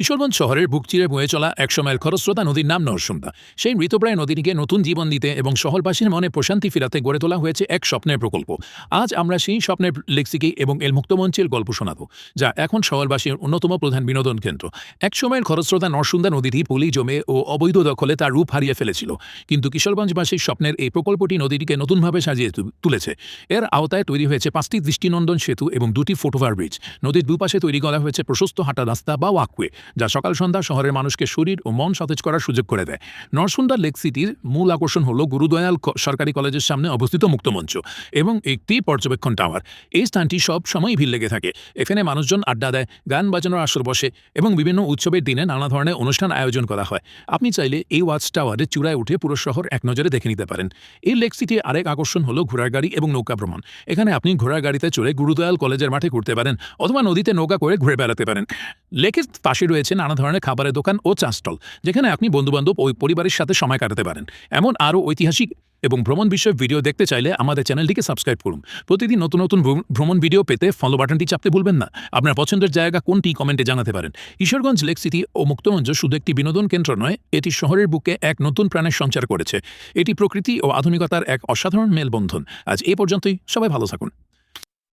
কিশোরগঞ্জ শহরের বুক চিরে বয়ে চলা একসময়ের খরস্রোতা নদীর নাম নরসুন্দা। সেই মৃতপ্রায় নদীটিকে নতুন জীবন দিতে এবং শহরবাসীর মনে প্রশান্তি ফেরাতে গড়ে তোলা হয়েছে এক স্বপ্নের প্রকল্প। আজ আমরা সেই স্বপ্নের লেক্সিকে এবং এল মুক্তমঞ্চের গল্প শোনাব, যা এখন শহরবাসীর অন্যতম প্রধান বিনোদন কেন্দ্র। একসময়ের খরস্রোতা নরসুন্দা নদীটি পলি জমে ও অবৈধ দখলে তার রূপ হারিয়ে ফেলেছিল, কিন্তু কিশোরগঞ্জবাসীর স্বপ্নের এই প্রকল্পটি নদীটিকে নতুনভাবে সাজিয়ে তুলেছে। এর আওতায় তৈরি হয়েছে 5টি দৃষ্টিনন্দন সেতু এবং 2টি ফুটওভার ব্রিজ। নদীর দুপাশে তৈরি করা হয়েছে প্রশস্ত হাঁটা রাস্তা বা ওয়াকওয়ে, যা সকাল সন্ধ্যা শহরের মানুষকে শরীর ও মন সতেজ করার সুযোগ করে দেয়। নরসুন্দা লেক সিটির মূল আকর্ষণ হল গুরুদয়াল সরকারি কলেজের সামনে অবস্থিত মুক্তমঞ্চ এবং একটি পর্যবেক্ষণ টাওয়ার। এই স্থানটি সব সময় ভিড় লেগে থাকে। এখানে মানুষজন আড্ডা দেয়, গান বাজানোর আসর বসে এবং বিভিন্ন উৎসবের দিনে নানা ধরনের অনুষ্ঠান আয়োজন করা হয়। আপনি চাইলে এই ওয়াচ টাওয়ারের চূড়ায় উঠে পুরো শহর এক নজরে দেখে নিতে পারেন। এই লেক সিটির আরেক আকর্ষণ হল ঘোড়ার গাড়ি এবং নৌকা ভ্রমণ। এখানে আপনি ঘোড়ার গাড়িতে চড়ে গুরুদয়াল কলেজের মাঠে ঘুরতে পারেন অথবা নদীতে নৌকা করে ঘুরে বেড়াতে পারেন। লেকের পাশে রয়েছে নানা ধরনের খাবারের দোকান ও চা স্টল, যেখানে আপনি বন্ধুবান্ধব ও পরিবারের সাথে সময় কাটাতে পারেন। এমন আরও ঐতিহাসিক এবং ভ্রমণ বিষয়ক ভিডিও দেখতে চাইলে আমাদের চ্যানেলটিকে সাবস্ক্রাইব করুন। প্রতিদিন নতুন নতুন ভ্রমণ ভিডিও পেতে ফলো বাটনটি চাপতে ভুলবেন না। আপনার পছন্দের জায়গা কোনটি কমেন্টে জানাতে পারেন। কিশোরগঞ্জ লেক সিটি ও মুক্তমঞ্চ শুধু একটি বিনোদন কেন্দ্র নয়, এটি শহরের বুকে এক নতুন প্রাণের সঞ্চার করেছে। এটি প্রকৃতি ও আধুনিকতার এক অসাধারণ মেলবন্ধন। আজ এই পর্যন্তই, সবাই ভালো থাকুন।